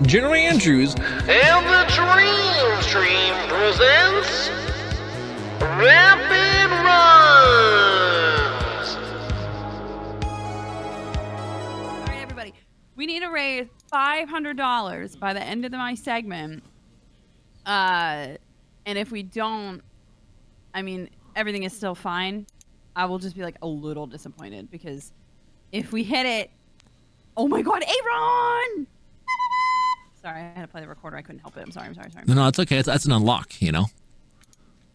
General Andrews, And the Dream Stream presents Rapid Runs. All right, everybody. We need to raise $500 by the end of my segment. And if we don't, I mean, everything is still fine. I will just be like a little disappointed because if we hit it, oh my God, Aaron! Sorry, I had to play the recorder. I couldn't help it. I'm sorry. no, it's okay. That's an unlock, you know.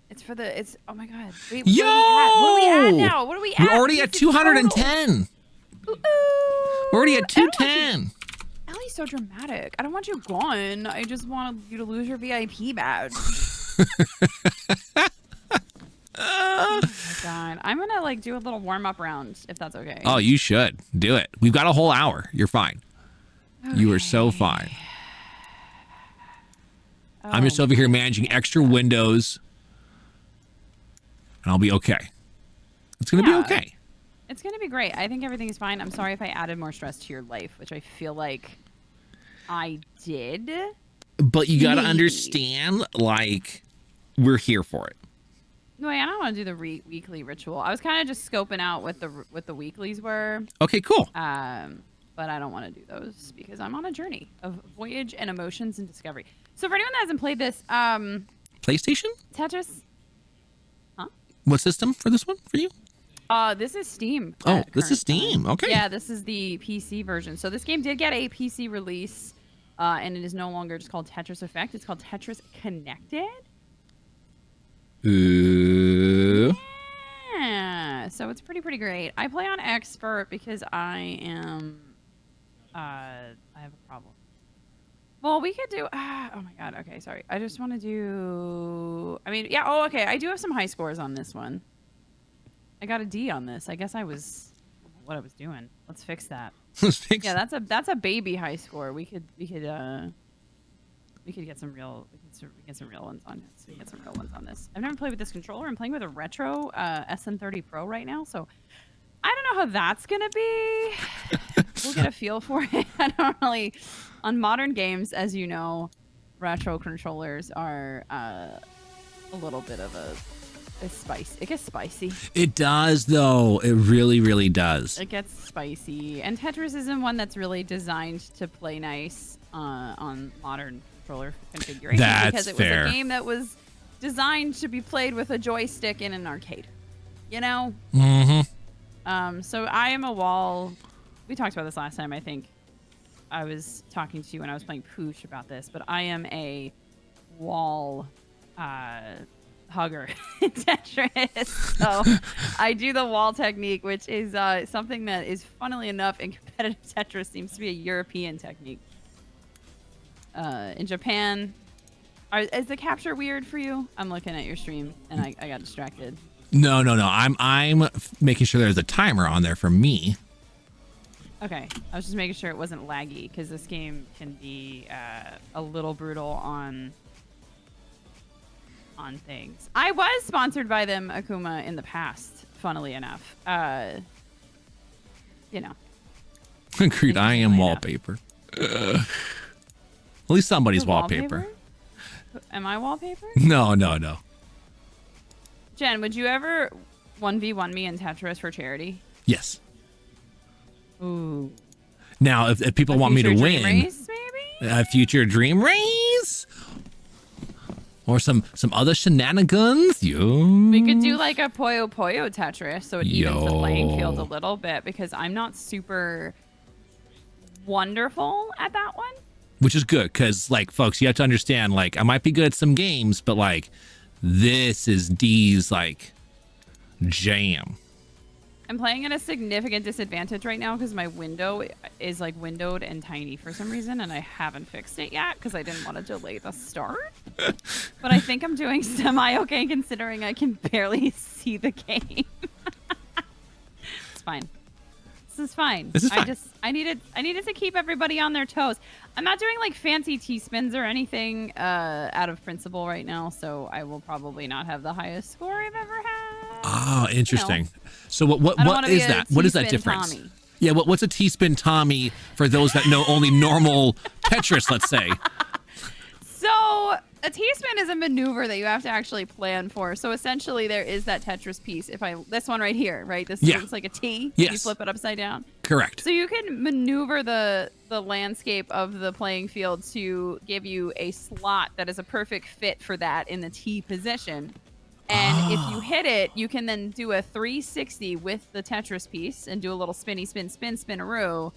It's for the, it's, oh my God. Wait, Yo! what are we at now? What are we at? We're already at 210. Ooh, We're already at 210. Ellie's so dramatic. I don't want you gone. I just want you to lose your VIP badge. Oh my God. I'm gonna like do a little warm-up round if that's okay. Oh, you should do it. We've got a whole hour. You're fine. Okay. You are so fine. Oh, I'm just over here managing extra windows, and I'll be okay. It's gonna be okay. It's gonna be great. I think everything is fine. I'm sorry if I added more stress to your life, which I feel like I did. But you gotta understand, like, we're here for it. No, I don't want to do the weekly ritual. I was kind of just scoping out what the weeklies were. Okay, cool. But I don't want to do those because I'm on a journey of voyage and emotions and discovery. So for anyone that hasn't played this, PlayStation? Tetris. Huh? What system for this one for you? This is Steam. Oh, this is Steam. Time. Okay. Yeah, this is the PC version. So this game did get a PC release, and it is no longer just called Tetris Effect. It's called Tetris Connected. Yeah, so it's pretty great. I play on expert because I am I have a problem. Well, we could do oh my God, okay, sorry. I just want to do okay, I do have some high scores on this one. I got a D on this. I guess I was what I was doing. Let's fix that. Yeah, that's a baby high score. We could get some real ones on this. I've never played with this controller. I'm playing with a retro SN30 Pro right now, so I don't know how that's gonna be. We'll get a feel for it. I don't really on modern games, as you know, retro controllers are a little bit of a spice. It gets spicy. It does, though. It really does. It gets spicy, and Tetris isn't one that's really designed to play nice on modern controller configuration. That's because it fair. was a game that was designed to be played with a joystick in an arcade. You know? Mm-hmm. So I am a wall. We talked about this last time, I think. I was talking to you when I was playing Pooch about this, but I am a wall hugger in Tetris. So I do the wall technique, which is something that is, funnily enough, in competitive Tetris seems to be a European technique. In Japan, is the capture weird for you? I'm looking at your stream and I got distracted. No. I'm making sure there's a timer on there for me. Okay, I was just making sure it wasn't laggy because this game can be a little brutal on things. I was sponsored by them, Akuma, in the past. Funnily enough, you know. Agreed. I am wallpaper. At least somebody's wallpaper. Am I wallpaper? No. Jen, would you ever 1v1 me in Tetris for charity? Yes. Ooh. Now, if people want me to win, race, maybe? a future dream race, or some other shenanigans, we could do like a Puyo Puyo Tetris, so it evens the playing field a little bit because I'm not super wonderful at that one. Which is good, because, like, folks, you have to understand, like, I might be good at some games, but, like, this is D's, like, jam. I'm playing at a significant disadvantage right now because my window is, like, windowed and tiny for some reason, and I haven't fixed it yet because I didn't want to delay the start. But I think I'm doing semi-okay considering I can barely see the game. It's fine. This is fine. I needed to keep everybody on their toes. I'm not doing like fancy T-spins or anything out of principle right now, so I will probably not have the highest score I've ever had. Oh, interesting. You know, so what is that? What is that difference? Tommy. Yeah, what's a T-spin Tommy for those that know only normal Tetris, let's say? So a T-spin is a maneuver that you have to actually plan for. So essentially there is that Tetris piece. This one right here, right? This looks like a T. Yes. You flip it upside down. Correct. So you can maneuver the landscape of the playing field to give you a slot that is a perfect fit for that in the T position. And if you hit it, you can then do a 360 with the Tetris piece and do a little spinny, spin, spin, spinaroo.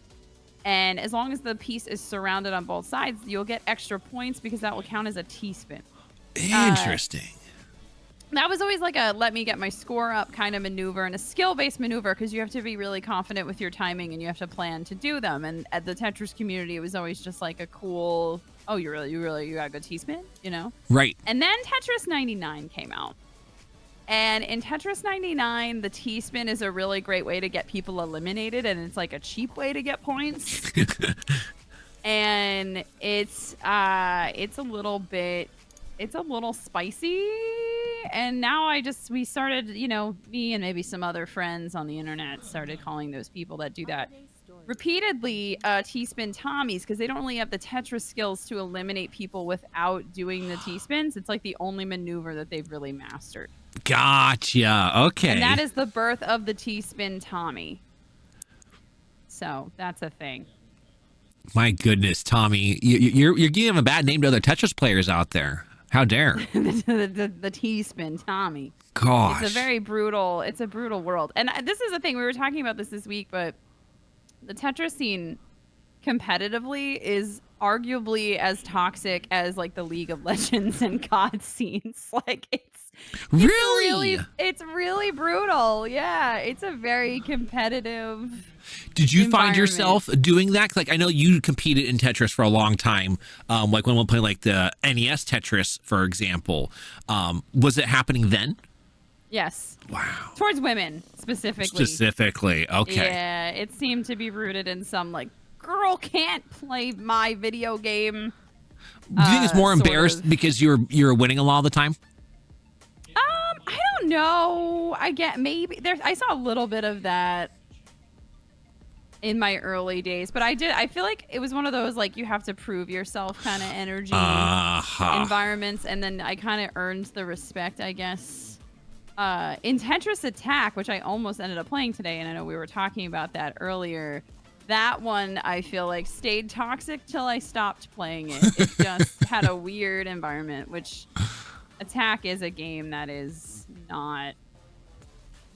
And as long as the piece is surrounded on both sides, you'll get extra points because that will count as a T-spin. Interesting. That was always like a let me get my score up kind of maneuver and a skill-based maneuver because you have to be really confident with your timing and you have to plan to do them. And at the Tetris community, it was always just like a cool, oh, you got a good T-spin, you know? Right. And then Tetris 99 came out. And in Tetris 99, the T-spin is a really great way to get people eliminated, and it's like a cheap way to get points. And it's a little spicy. And now we started, me and maybe some other friends on the internet started calling those people that do that repeatedly T-spin Tommies because they don't really have the Tetris skills to eliminate people without doing the T-spins. It's like the only maneuver that they've really mastered. Gotcha. Okay. And that is the birth of the T-spin Tommy. So that's a thing. My goodness, Tommy, you're giving a bad name to other Tetris players out there. How dare? the T-spin Tommy. Gosh. It's a brutal world. And this is the thing, we were talking about this week, but the Tetris scene competitively is arguably as toxic as like the League of Legends and COD scenes. Like it's really brutal. Yeah, it's a very competitive. Did you find yourself doing that? Like I know you competed in Tetris for a long time. Like when we play like the NES Tetris, for example. Was it happening then? Yes. Wow. Towards women specifically. Okay. Yeah, it seemed to be rooted in some like girl can't play my video game. Do you think it's more embarrassed because you're winning a lot of the time? I don't know. I saw a little bit of that in my early days, but I feel like it was one of those like you have to prove yourself kind of energy environments, and then I kind of earned the respect, I guess. In Tetris Attack, which I almost ended up playing today, and I know we were talking about that earlier, that one I feel like stayed toxic till I stopped playing it. It just had a weird environment, which Attack is a game that is not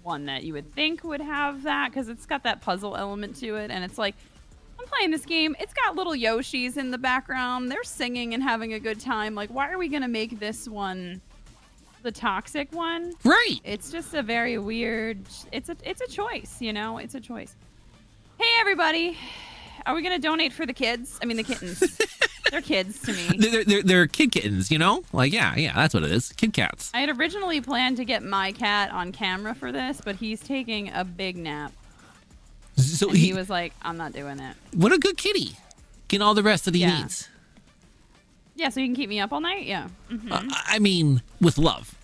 one that you would think would have that because it's got that puzzle element to it, and it's like, I'm playing this game, it's got little Yoshis in the background, they're singing and having a good time. Like, why are we gonna make this one the toxic one? Right. It's just a very weird, it's a choice, it's a choice. Hey everybody, are we gonna donate for the kids? I mean the kittens. They're kids to me. They're kid kittens, Like yeah, that's what it is. Kid cats. I had originally planned to get my cat on camera for this, but he's taking a big nap. So he was like, I'm not doing it. What a good kitty. Getting all the rest that he needs. Yeah, so you can keep me up all night? Yeah. Mm-hmm. I mean, with love.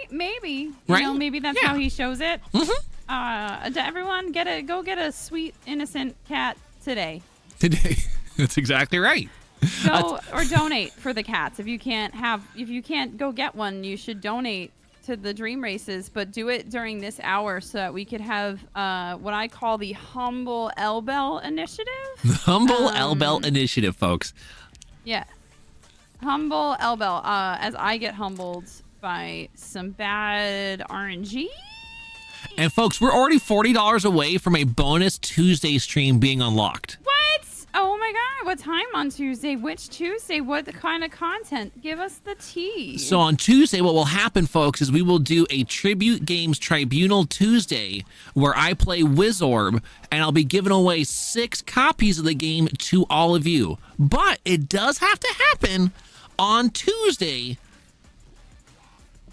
Maybe. Right? Maybe that's how he shows it. Mm-hmm. To everyone, go get a sweet, innocent cat today. That's exactly right. Or donate for the cats. If you can't go get one, you should donate to the dream races, but do it during this hour so that we could have what I call the Humble L-Bell Initiative. The Humble L-Bell Initiative, folks. Yeah. Humble L-Bell. As I get humbled by some bad RNG. And folks, we're already $40 away from a bonus Tuesday stream being unlocked. What? Oh my God. What time on Tuesday? Which Tuesday? What kind of content? Give us the tea. So on Tuesday, what will happen, folks, is we will do a Tribute Games Tribunal Tuesday where I play Wizorb, and I'll be giving away 6 copies of the game to all of you. But it does have to happen on Tuesday.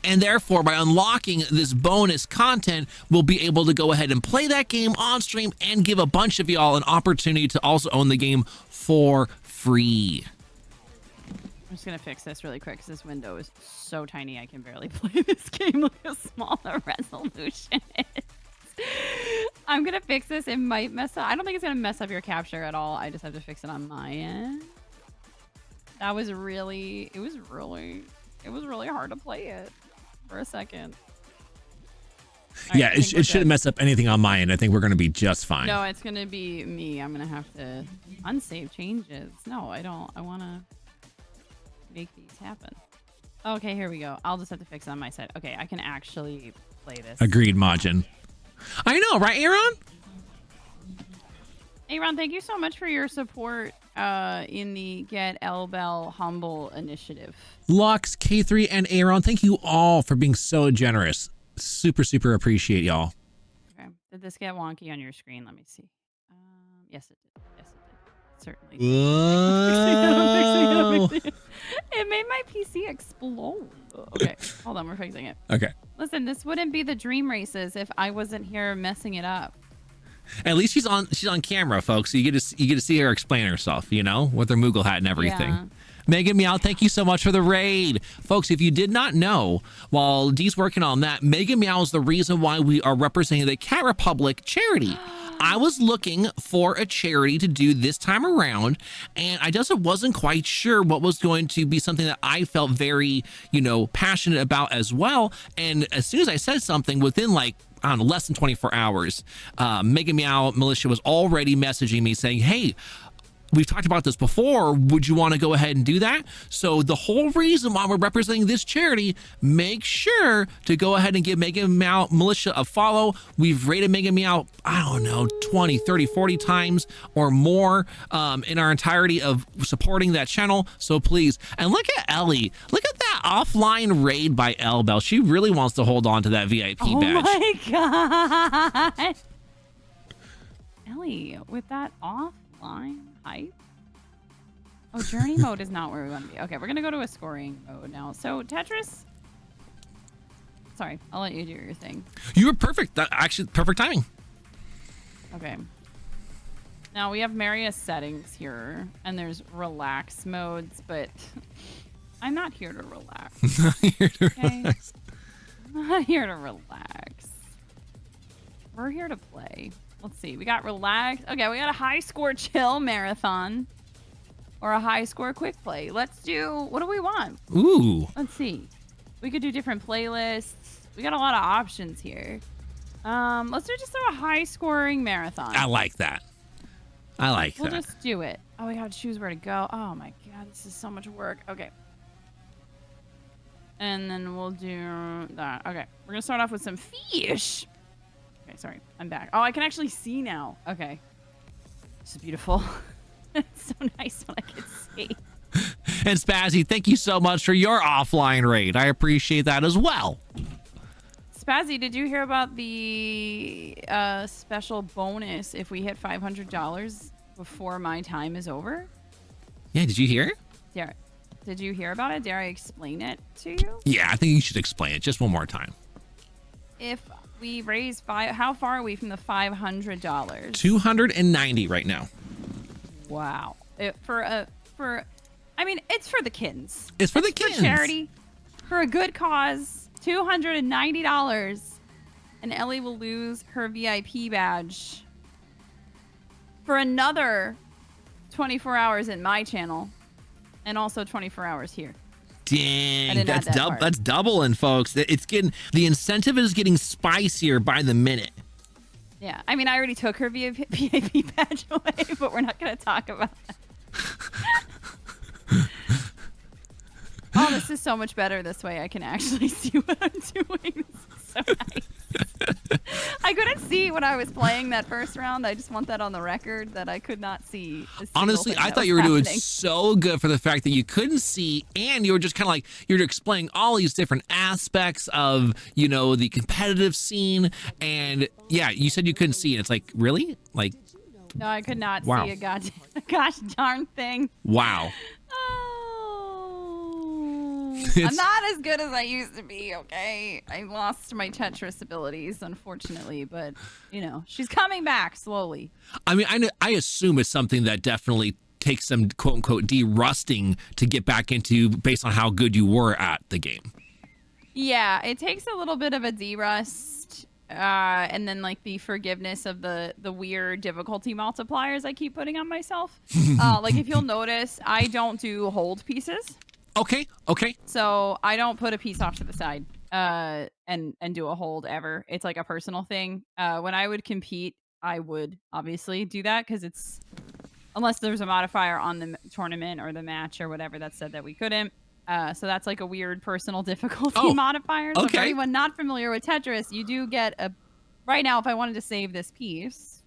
And therefore, by unlocking this bonus content, we'll be able to go ahead and play that game on stream and give a bunch of y'all an opportunity to also own the game for free. I'm just going to fix this really quick because this window is so tiny I can barely play this game. Look how small the resolution is. fix this, it might mess up. I don't think it's gonna mess up your capture at all. I just have to fix it on my end. That was really, it was really hard to play it for a second. Yeah, it shouldn't mess up anything on my end. I think we're going to be just fine. No, it's going to be me. I'm going to have to unsave changes. No, I don't. I want to make these happen. Okay, here we go. I'll just have to fix it on my side. Okay, I can actually play this. Agreed, Majin. I know, right, Aaron? Aaron, thank you so much for your support in the Get L-Bell Humble initiative. Lux, K3, and Aaron, thank you all for being so generous. Super, super appreciate y'all. Okay. Did this get wonky on your screen? Let me see. Yes, it did. Yes, it did. Certainly. Whoa. It made my PC explode. Okay, hold on. We're fixing it. Okay. Listen, this wouldn't be the dream races if I wasn't here messing it up. At least she's on camera, folks. So you get to see her explain herself, you know, with her Moogle hat and everything. Yeah. Megan Meow, thank you so much for the raid. Folks, if you did not know, while Dee's working on that, Megan Meow is the reason why we are representing the Cat Republic charity. I was looking for a charity to do this time around, and I just wasn't quite sure what was going to be something that I felt very, passionate about as well. And as soon as I said something, within I don't know, less than 24 hours, Megan Meow Militia was already messaging me saying, hey, we've talked about this before. Would you want to go ahead and do that? So the whole reason why we're representing this charity, make sure to go ahead and give Megan Meow Militia a follow. We've rated Megan Meow, I don't know, 20, 30, 40 times or more in our entirety of supporting that channel. So please, and look at Ellie. Look at that offline raid by L-Bell. She really wants to hold on to that VIP badge. Oh my God. Ellie, with that offline hype. Oh, journey mode is not where we want to be. Okay, we're gonna go to a scoring mode now. So Tetris, sorry, I'll let you do your thing. You were perfect. Actually, perfect timing. Okay. Now we have various settings here, and there's relax modes, but I'm not here to relax. Okay? I'm not here to relax. We're here to play. Let's see. We got relax. Okay, we got a high score chill marathon or a high score quick play. Let's do, what do we want? Ooh. Let's see. We could do different playlists. We got a lot of options here. Let's do just a high scoring marathon. I like that. We'll just do it. Oh, we gotta choose where to go. Oh my God, this is so much work. Okay. And then we'll do that. Okay, we're gonna start off with some fish. Okay, sorry, I'm back. Oh, I can actually see now. Okay. This is beautiful. It's so nice when I can see. And Spazzy, thank you so much for your offline raid. I appreciate that as well. Spazzy, did you hear about the special bonus if we hit $500 before my time is over? Yeah, did you hear? Did you hear about it? Dare I explain it to you? Yeah, I think you should explain it just one more time. If we raise how far are we from the $500? 290 right now. Wow. I mean, it's for the kids. It's for the kids. For charity, for a good cause. $290, and Ellie will lose her VIP badge for another 24 hours in my channel, and also 24 hours here. Dang, that's doubling, folks. It's getting, the incentive is getting spicier by the minute. Yeah, I mean, I already took her VIP badge away, but we're not going to talk about that. Oh, this is so much better this way. I can actually see what I'm doing. This is so nice. I couldn't see when I was playing that first round. I just want that on the record that I could not see. Honestly, I thought you were doing so good for the fact that you couldn't see, and you were just kind of like, you're explaining all these different aspects of, the competitive scene. And yeah, you said you couldn't see, and it's like, really? Like, no, I could not see a gosh darn thing. Wow. I'm not as good as I used to be, okay? I lost my Tetris abilities, unfortunately, but, she's coming back slowly. I mean, I assume it's something that definitely takes some quote-unquote de-rusting to get back into based on how good you were at the game. Yeah, it takes a little bit of a de-rust. and then like the forgiveness of the weird difficulty multipliers I keep putting on myself. Like if you'll notice, I don't do hold pieces. Okay. So I don't put a piece off to the side and do a hold ever. It's like a personal thing. When I would compete, I would obviously do that because it's unless there's a modifier on the tournament or the match or whatever that said that we couldn't. So that's like a weird personal difficulty modifier. So for anyone not familiar with Tetris, you do get a... Right now, if I wanted to save this piece,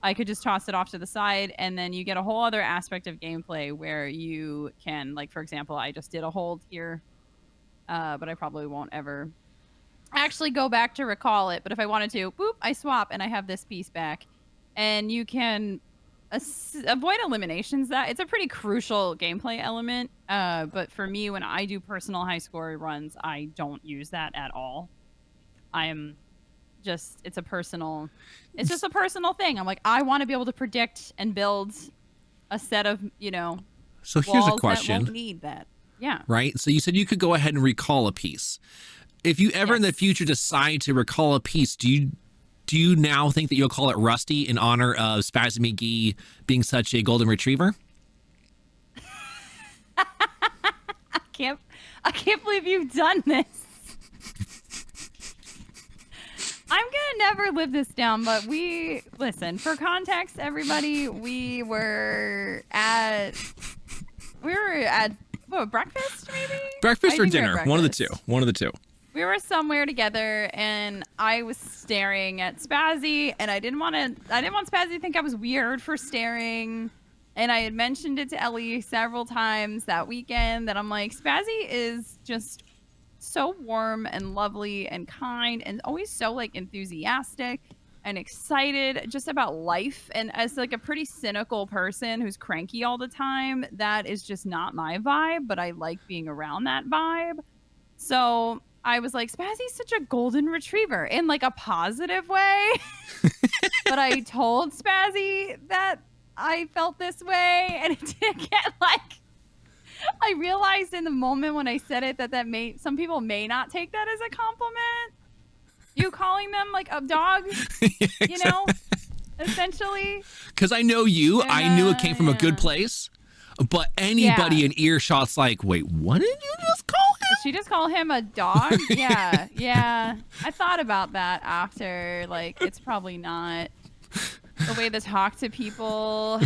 I could just toss it off to the side, and then you get a whole other aspect of gameplay where you can, like, for example, I just did a hold here, but I probably won't ever actually go back to recall it. But if I wanted to, boop, I swap, and I have this piece back. And you can... avoid eliminations. That it's a pretty crucial gameplay element, but for me, when I do personal high score runs, I don't use that at all. I am just it's just a personal thing. I'm like, I want to be able to predict and build a set of so here's a question that won't need that. Yeah, right. So you said you could go ahead and recall a piece. If you ever in the future decide to recall a piece, do you now think that you'll call it Rusty in honor of Spazzy McGee being such a golden retriever? I can't believe you've done this. I'm gonna never live this down, but listen, for context, everybody, we were at what, breakfast maybe? Breakfast or dinner, one of the two. We were somewhere together, and I was staring at Spazzy, and I didn't want Spazzy to think I was weird for staring. And I had mentioned it to Ellie several times that weekend that I'm like, Spazzy is just so warm and lovely and kind and always so like enthusiastic and excited just about life. And as like a pretty cynical person who's cranky all the time, that is just not my vibe, but I like being around that vibe. So I was like, Spazzy's such a golden retriever in like a positive way. But I told Spazzy that I felt this way, and it did get like, I realized in the moment when I said it that some people may not take that as a compliment. You calling them like a dog, essentially. Because I know you, I knew it came from a good place, but anybody in earshot's like, wait, what did you just call him? Did she just call him a dog? Yeah. I thought about that after, like, it's probably not the way to talk to people.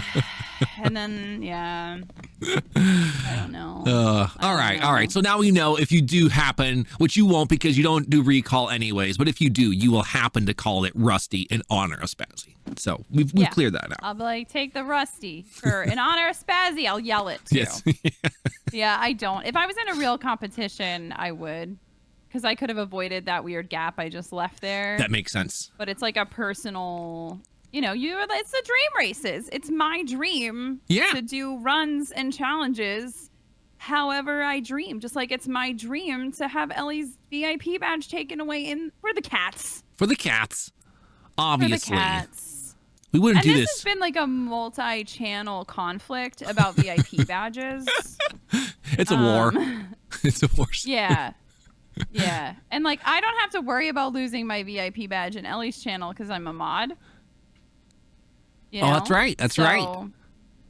And then, I don't know. All right. So now we know if you do happen, which you won't because you don't do recall anyways, but if you do, you will happen to call it Rusty in honor of Spazzy. So we've cleared that out. I'll be like, take the Rusty in honor of Spazzy. I'll yell it too. Yes. Yeah, I don't. If I was in a real competition, I would. Because I could have avoided that weird gap I just left there. That makes sense. But it's like a personal... it's the dream races. It's my dream to do runs and challenges however I dream. Just like it's my dream to have Ellie's VIP badge taken away for the cats. For the cats. Obviously. For the cats. We wouldn't do this. This has been like a multi-channel conflict about VIP badges. It's a war. It's a war. Yeah. Yeah. And like, I don't have to worry about losing my VIP badge in Ellie's channel because I'm a mod. Oh, that's right. That's right.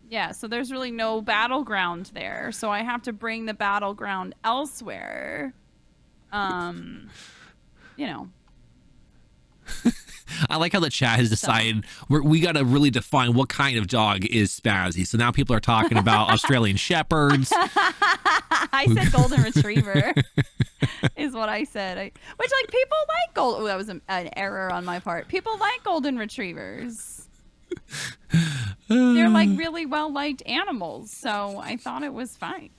Yeah, so there's really no battleground there. So I have to bring the battleground elsewhere. I like how the chat has decided we got to really define what kind of dog is Spazzy. So now people are talking about Australian Shepherds. I said golden retriever is what I said. Which, like, people like gold. Oh, that was an error on my part. People like golden retrievers. They're like really well-liked animals. So I thought it was fine.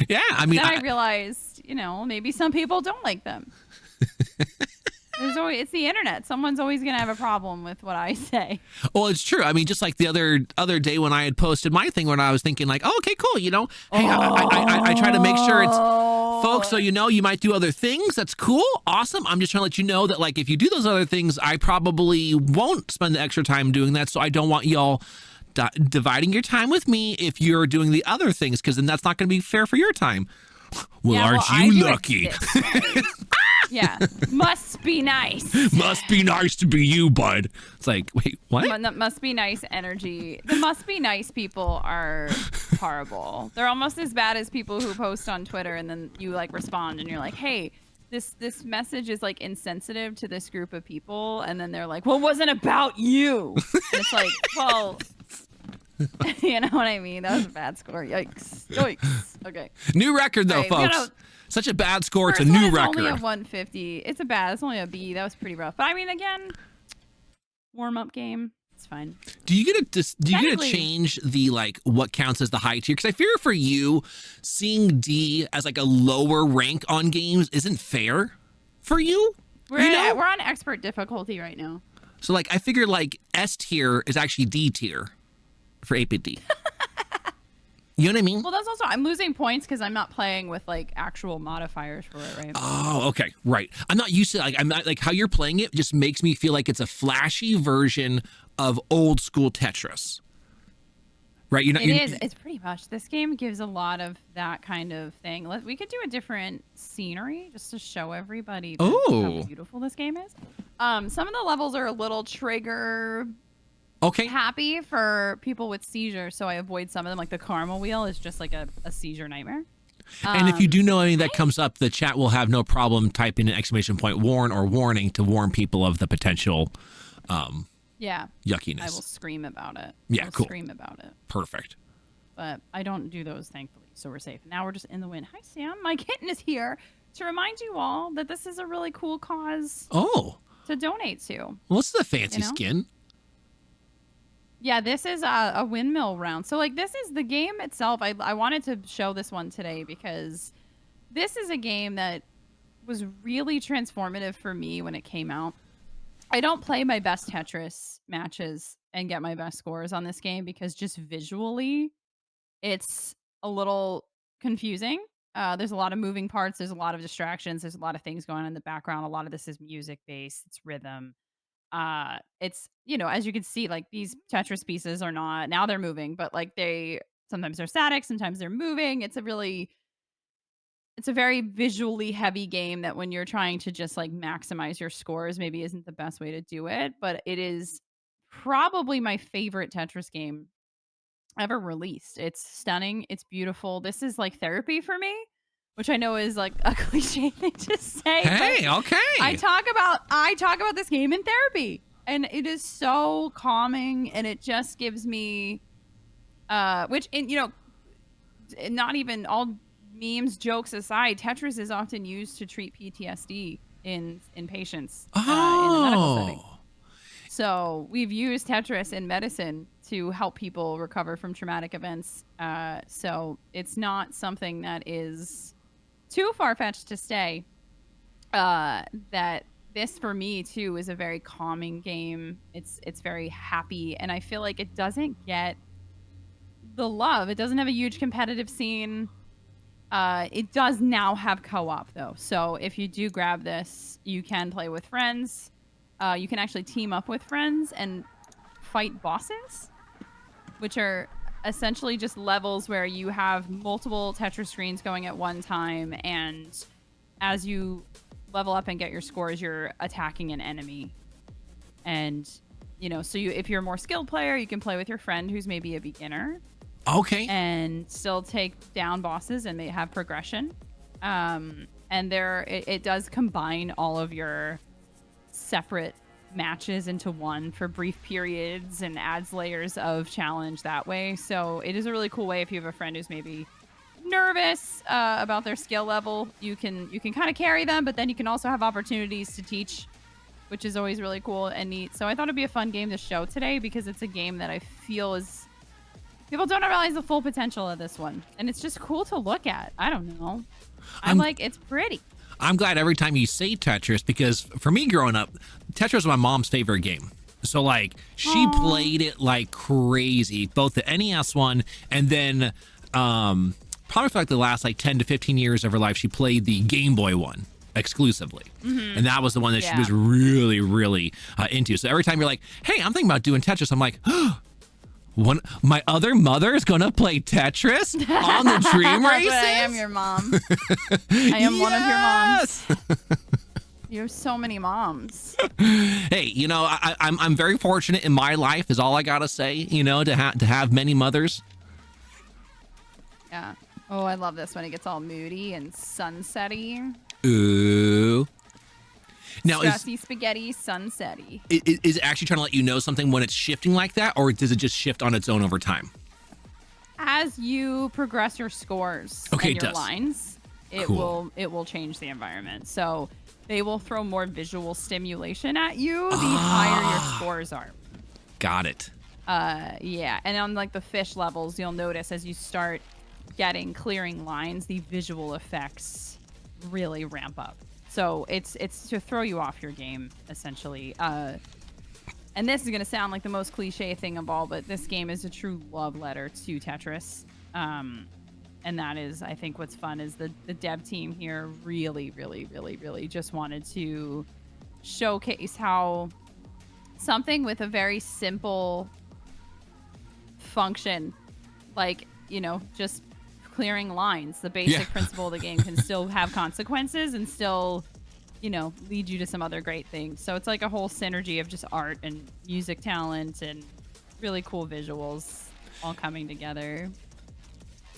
Yeah, I mean, then I realized, maybe some people don't like them. It's the internet. Someone's always going to have a problem with what I say. Well, it's true. I mean, just like the other day when I had posted my thing when I was thinking like, oh, okay, cool. Hey, I try to make sure it's folks. So, you might do other things. That's cool. Awesome. I'm just trying to let you know that like, if you do those other things, I probably won't spend the extra time doing that. So I don't want y'all dividing your time with me if you're doing the other things, because then that's not going to be fair for your time. Well, aren't you lucky? Yeah. Must be nice. Must be nice to be you, bud. It's like, wait, what? That must be nice energy. The must be nice people are horrible. They're almost as bad as people who post on Twitter and then you like respond and you're like, hey, this message is like insensitive to this group of people. And then they're like, well, it wasn't about you. And it's like, well, you know what I mean? That was a bad score. Yikes. Yikes. Okay. New record, though, right, folks. Such a bad score. It's a first one new is record. Only a 150. It's only a B. That was pretty rough. But I mean, again, warm-up game. It's fine. Do you get to change the like what counts as the high tier? Because I fear for you, seeing D as like a lower rank on games isn't fair for you. We're on expert difficulty right now. So like I figure like S tier is actually D tier for 8-bit. You know what I mean? Well, that's also, I'm losing points because I'm not playing with like actual modifiers for it, right? Oh, okay, right. I'm not used to like I'm not like how you're playing it. Just makes me feel like it's a flashy version of old school Tetris. Right? It's pretty much. This game gives a lot of that kind of thing. We could do a different scenery just to show everybody how beautiful this game is. Some of the levels are a little trigger. Okay. Happy for people with seizures, so I avoid some of them. Like the caramel wheel is just like a seizure nightmare. And if you do know anything that comes up, the chat will have no problem typing an exclamation point warn or warning to warn people of the potential yuckiness. I will scream about it. Yeah, cool. Scream about it. Perfect. But I don't do those, thankfully, so we're safe. Now we're just in the wind. Hi, Sam. My kitten is here to remind you all that this is a really cool cause to donate to. Well, this is a fancy skin. Yeah, this is a windmill round. So, like, this is the game itself. I wanted to show this one today because this is a game that was really transformative for me when it came out. I don't play my best Tetris matches and get my best scores on this game because just visually, it's a little confusing. There's a lot of moving parts. There's a lot of distractions. There's a lot of things going on in the background. A lot of this is music-based. It's rhythm. It's, as you can see, like these Tetris pieces are not, now they're moving, but like sometimes they're static, sometimes they're moving. It's a very visually heavy game that when you're trying to just like maximize your scores, maybe isn't the best way to do it, but it is probably my favorite Tetris game ever released. It's stunning. It's beautiful. This is like therapy for me, which I know is like a cliche thing to say. Hey, okay. I talk about this game in therapy, and it is so calming, and it just gives me, not even all memes, jokes aside, Tetris is often used to treat PTSD in patients in the medical setting. So we've used Tetris in medicine to help people recover from traumatic events. So it's not something that is too far-fetched to say that this for me too is a very calming game. It's very happy, and I feel like it doesn't get the love. It doesn't have a huge competitive scene. It does now have co-op though, so if you do grab this, you can play with friends. You can actually team up with friends and fight bosses, which are essentially just levels where you have multiple Tetris screens going at one time, and as you level up and get your scores, you're attacking an enemy. And so if you're a more skilled player, you can play with your friend who's maybe a beginner, and still take down bosses and may have progression. And it does combine all of your separate matches into one for brief periods and adds layers of challenge that way. So it is a really cool way if you have a friend who's maybe nervous about their skill level. You can kind of carry them, but then you can also have opportunities to teach, which is always really cool and neat. So I thought it'd be a fun game to show today because it's a game that I feel is, people don't realize the full potential of this one, and it's just cool to look at. I don't know. I'm like, it's pretty. I'm glad every time you say Tetris, because for me growing up, Tetris was my mom's favorite game. So like she played it like crazy, both the NES one and then probably for like the last like 10 to 15 years of her life, she played the Game Boy one exclusively. And that was the one that she was really, really into. So every time you're like, hey, I'm thinking about doing Tetris, I'm like, my other mother is gonna play Tetris on the Dream Races. I am your mom. I am one of your moms. You have so many moms. Hey, you know, I'm very fortunate in my life, is all I gotta say. You know, to have many mothers. Yeah. Oh, I love this when it gets all moody and sunsetty. Ooh. Now, Stressy spaghetti sunsetty. is it actually trying to let you know something when it's shifting like that, or does it just shift on its own over time? As you progress your scores Okay, and it your does. lines, it Cool. will change the environment. So they will throw more visual stimulation at you the higher your scores are. Got it. Yeah, and on like the fish levels, you'll notice as you start getting clearing lines, the visual effects really ramp up. So it's to throw you off your game, essentially. And this is going to sound like the most cliche thing of all, but this game is a true love letter to Tetris. And that is, I think, what's fun is the dev team here really, really, really, really just wanted to showcase how something with a very simple function, like, you know, just clearing lines, the basic principle of the game can still have consequences and still, you know, lead you to some other great things. So it's like a whole synergy of just art and music talent and really cool visuals all coming together.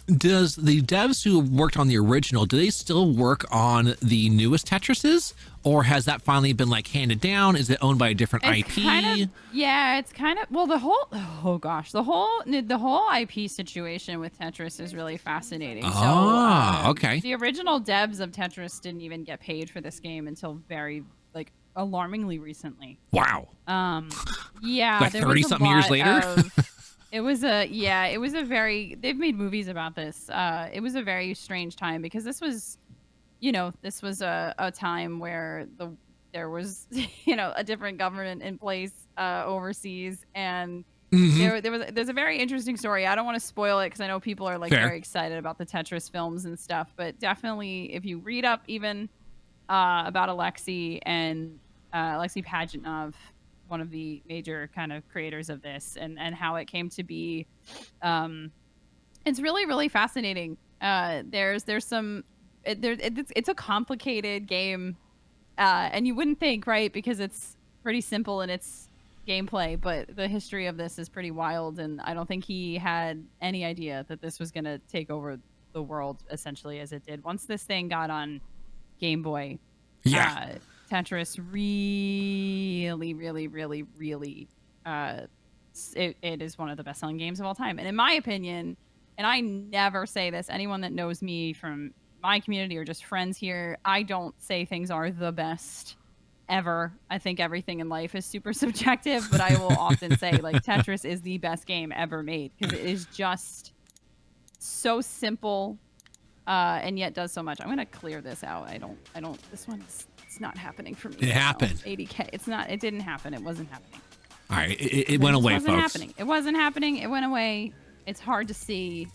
Does the devs who worked on the original, do they still work on the newest Tetrises, or has that finally been like handed down? Is it owned by a different IP? It's kind of well, the whole IP situation with Tetris is really fascinating. Okay. The original devs of Tetris didn't even get paid for this game until very like alarmingly recently. Wow. Yeah, like there was 30-something years later. It was a very, they've made movies about this. It was a very strange time because this was, you know, a time where there was, you know, a different government in place overseas, and there's a very interesting story. I don't want to spoil it because I know people are like very excited about the Tetris films and stuff, but definitely if you read up even about Alexei and Alexei Pajitnov, one of the major kind of creators of this, and how it came to be. It's really, really fascinating. It's a complicated game, and you wouldn't think, right? Because it's pretty simple in its gameplay, but the history of this is pretty wild, and I don't think he had any idea that this was going to take over the world essentially as it did. Once this thing got on Game Boy, Tetris really, really, really, really, it is one of the best-selling games of all time. And in my opinion, and I never say this, anyone that knows me from my community or just friends here, I don't say things are the best ever. I think everything in life is super subjective, but I will often say, like, Tetris is the best game ever made because it is just so simple, and yet does so much. I'm gonna clear this out. I don't. This one's. It's not happening for me. It happened. 80K. It's not. It didn't happen. It wasn't happening. All right. It went away, folks. Happening. It wasn't happening. It went away. It's hard to see.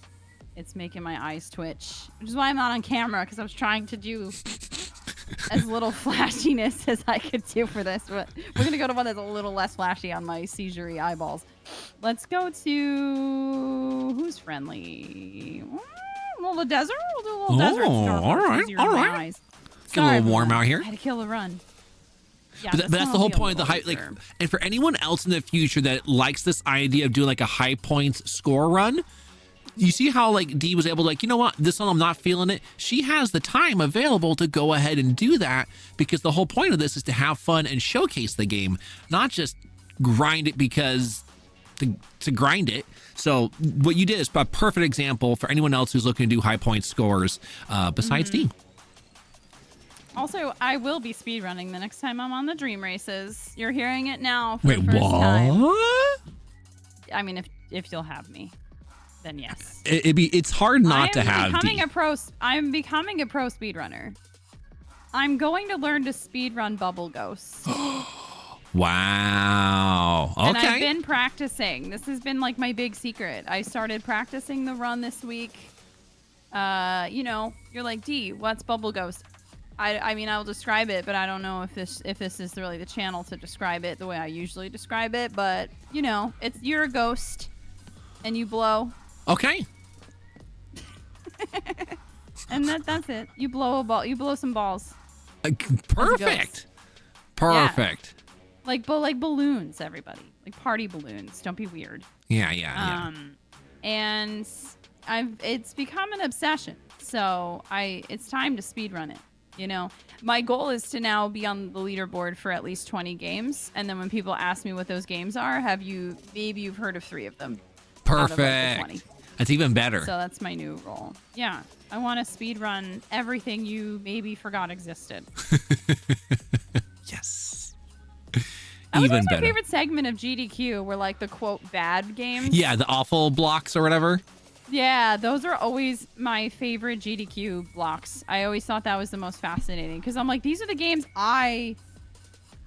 It's making my eyes twitch, which is why I'm not on camera, because I was trying to do as little flashiness as I could do for this. But we're gonna go to one that's a little less flashy on my seizure-y eyeballs. Let's go to who's friendly. Well, the desert. We'll do a little desert. All right. It's a little warm out here. I had to kill the run. Yeah, but that's the whole point of the high. Like, and for anyone else in the future that likes this idea of doing like a high points score run, you see how like Dee was able to, like, you know what, this one I'm not feeling it. She has the time available to go ahead and do that, because the whole point of this is to have fun and showcase the game, not just grind it because to grind it. So what you did is a perfect example for anyone else who's looking to do high point scores besides Dee. Also, I will be speedrunning the next time I'm on the Dream Races. You're hearing it now for Wait, the first time. what? I mean, if you'll have me, then yes. It's hard not to have Dee. I'm becoming a pro speedrunner. I'm going to learn to speedrun Bubble Ghost. Wow. Okay. And I've been practicing. This has been like my big secret. I started practicing the run this week. You know, you're like, Dee, what's Bubble Ghost? I mean, I'll describe it, but I don't know if this is really the channel to describe it the way I usually describe it. But, you know, you're a ghost and you blow. Okay. And that's it. You blow a ball. You blow some balls. Perfect. Yeah. Perfect. Like balloons, everybody. Like party balloons. Don't be weird. Yeah. And it's become an obsession. So it's time to speedrun it. You know, my goal is to now be on the leaderboard for at least 20 games. And then when people ask me what those games are, maybe you've heard of 3 of them. Out of, like, the 20. Perfect. That's even better. So that's my new role. Yeah. I want to speedrun everything you maybe forgot existed. Yes. That was Even always my better. favorite segment of GDQ were like the quote bad games. Yeah, the awful blocks or whatever. Yeah, those are always my favorite GDQ blocks. I always thought that was the most fascinating because I'm like, these are the games I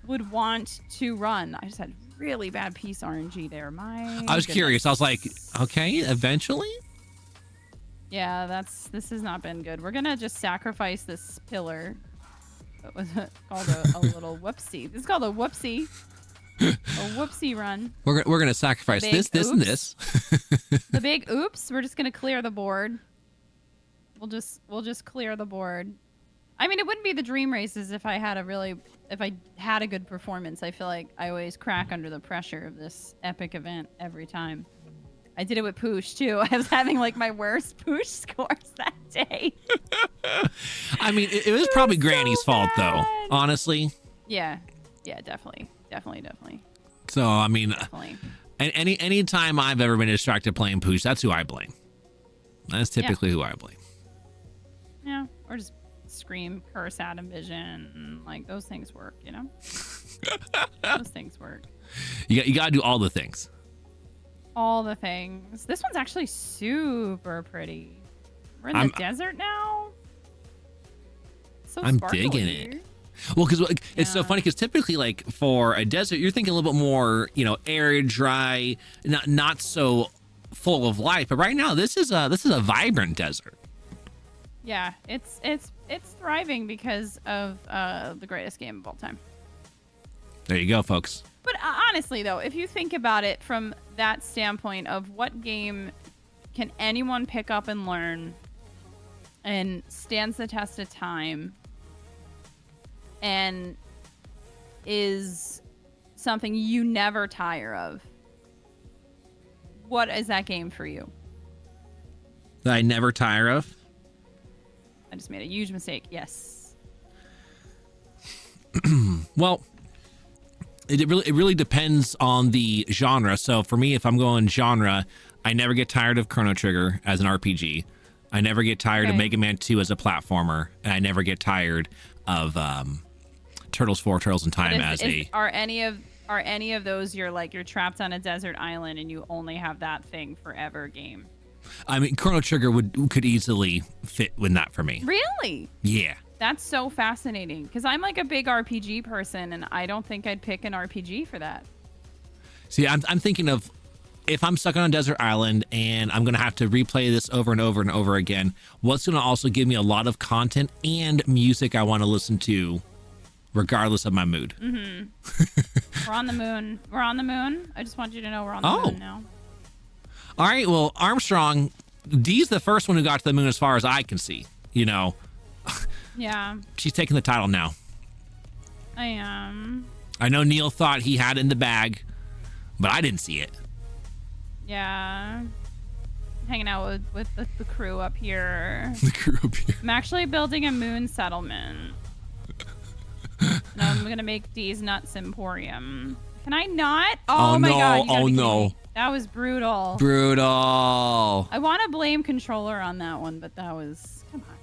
would want to run. I just had really bad piece RNG there. I was curious. I was like, okay, eventually? Yeah, this has not been good. We're gonna just sacrifice this pillar. What was it called? A little whoopsie. This is called a whoopsie. A whoopsie run. We're gonna sacrifice this, and this. The big oops. We're just gonna clear the board. We'll just clear the board. I mean, it wouldn't be the dream races if I had a good performance. I feel like I always crack under the pressure of this epic event every time. I did it with Poosh too. I was having like my worst Poosh scores that day. I mean, it was probably so Granny's fault though, bad. honestly. Yeah, definitely. So I mean, Definitely. any time I've ever been distracted playing Poosh, that's who I blame. That's typically who I blame. Yeah, or just scream, curse, Adam Vision. Like those things work, you know. Those things work. You gotta do all the things. All the things. This one's actually super pretty. We're in the desert now. So I'm sparkly. digging it. Well, because it's so funny because typically, like for a desert, you're thinking a little bit more, arid, dry, not so full of life. But right now, this is a vibrant desert. Yeah, it's thriving because of the greatest game of all time. There you go, folks. But honestly, though, if you think about it from that standpoint of what game can anyone pick up and learn and stands the test of time and is something you never tire of, what is that game for you? That I never tire of. I just made a huge mistake. Yes. Well, it really depends on the genre. So for me, if I'm going genre, I never get tired of Chrono Trigger as an RPG. I never get tired of Mega Man 2 as a platformer, and I never get tired of Turtles 4, Turtles in Time Are any of those you're trapped on a desert island and you only have that thing forever game? I mean, Chrono Trigger could easily fit with that for me. Really? Yeah. That's so fascinating because I'm like a big RPG person and I don't think I'd pick an RPG for that. See, I'm thinking of if I'm stuck on a desert island and I'm going to have to replay this over and over and over again, what's going to also give me a lot of content and music I want to listen to regardless of my mood. Mm-hmm. We're on the moon. We're on the moon. I just want you to know we're on the moon now. All right. Well, Armstrong, Dee's the first one who got to the moon as far as I can see. Yeah. She's taking the title now. I am. I know Neil thought he had it in the bag, but I didn't see it. Yeah. Hanging out with the crew up here. The crew up here. I'm actually building a moon settlement. And I'm going to make Dee's Nuts Emporium. Can I not? Oh my God. Oh, no. That was brutal. Brutal. I want to blame controller on that one, but that was... Come on.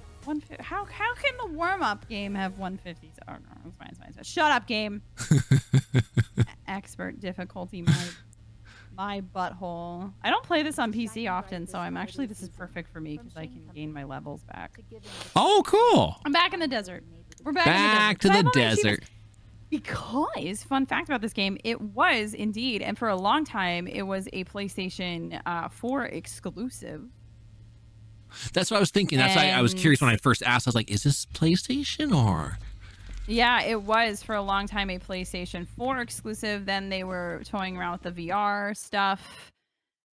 How can the warm-up game have 150s? Oh, no, it's fine. Shut up, game. Expert difficulty, my butthole. I don't play this on PC often, so this is perfect for me because I can gain my levels back. Oh, cool. I'm back in the desert. We're back to the desert. Because, fun fact about this game, it was indeed, and for a long time, it was a PlayStation 4 exclusive. That's what I was thinking. That's why I was curious when I first asked. I was like, is this PlayStation or? Yeah, it was for a long time a PlayStation 4 exclusive. Then they were toying around with the VR stuff.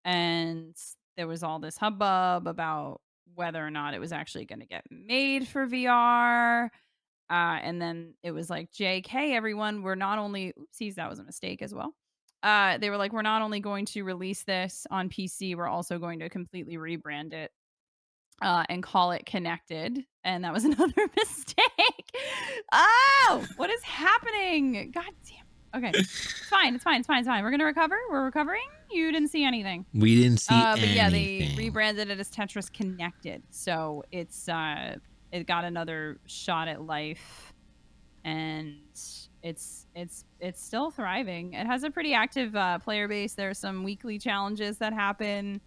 And there was all this hubbub about whether or not it was actually going to get made for VR. And then it was like, JK, everyone, we're not only, oopsies, that was a mistake as well. They were like, we're not only going to release this on PC, we're also going to completely rebrand it and call it Connected. And that was another mistake. Oh, what is happening? God damn. Okay. It's fine. It's fine. It's fine. It's fine. We're going to recover. We're recovering. You didn't see anything. We didn't see But anything. yeah, they rebranded it as Tetris Connected. So it's it got another shot at life, and it's still thriving. It has a pretty active player base. There's some weekly challenges that happen,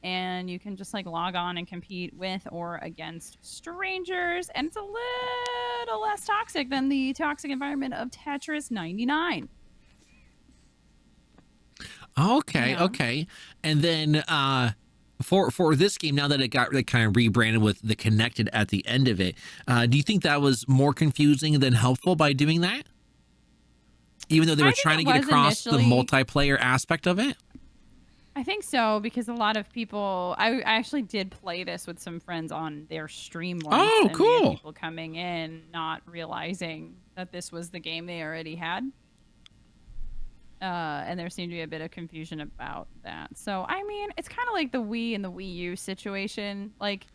and you can just like log on and compete with or against strangers, and it's a little less toxic than the toxic environment of Tetris 99. Okay, Yeah. okay. And then for this game, now that it got like, kind of rebranded with the Connected at the end of it, do you think that was more confusing than helpful by doing that? Even though they were trying to get across the multiplayer aspect of it? I think so, because a lot of people, I actually did play this with some friends on their stream once. Oh, and we had cool. people coming in not realizing that this was the game they already had. And there seemed to be a bit of confusion about that. So, I mean, it's kind of like the Wii and the Wii U situation. Like,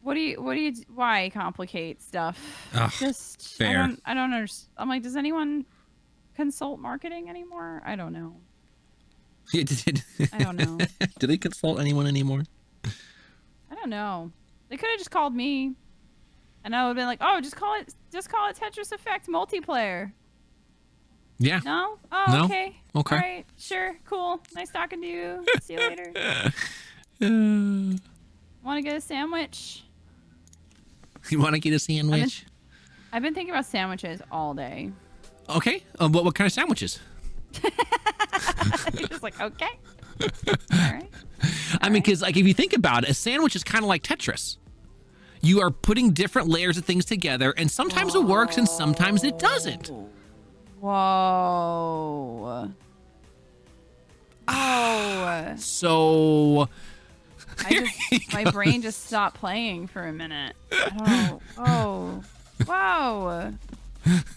why complicate stuff? Ugh, Just, fair. I don't understand. I'm like, does anyone consult marketing anymore? I don't know. I don't know. Do they consult anyone anymore? I don't know. They could have just called me, and I would have been like, "Oh, just call it Tetris Effect multiplayer." Yeah. No? Oh, No? okay. Okay. All right. Sure. Cool. Nice talking to you. See you later. Want to get a sandwich? You want to get a sandwich? I've been thinking about sandwiches all day. Okay. What kind of sandwiches? You're just like, okay. All right. I mean, because like if you think about it, a sandwich is kind of like Tetris. You are putting different layers of things together, and sometimes it works and sometimes it doesn't. Whoa. Oh. So My brain just stopped playing for a minute. I don't know. Oh. Whoa.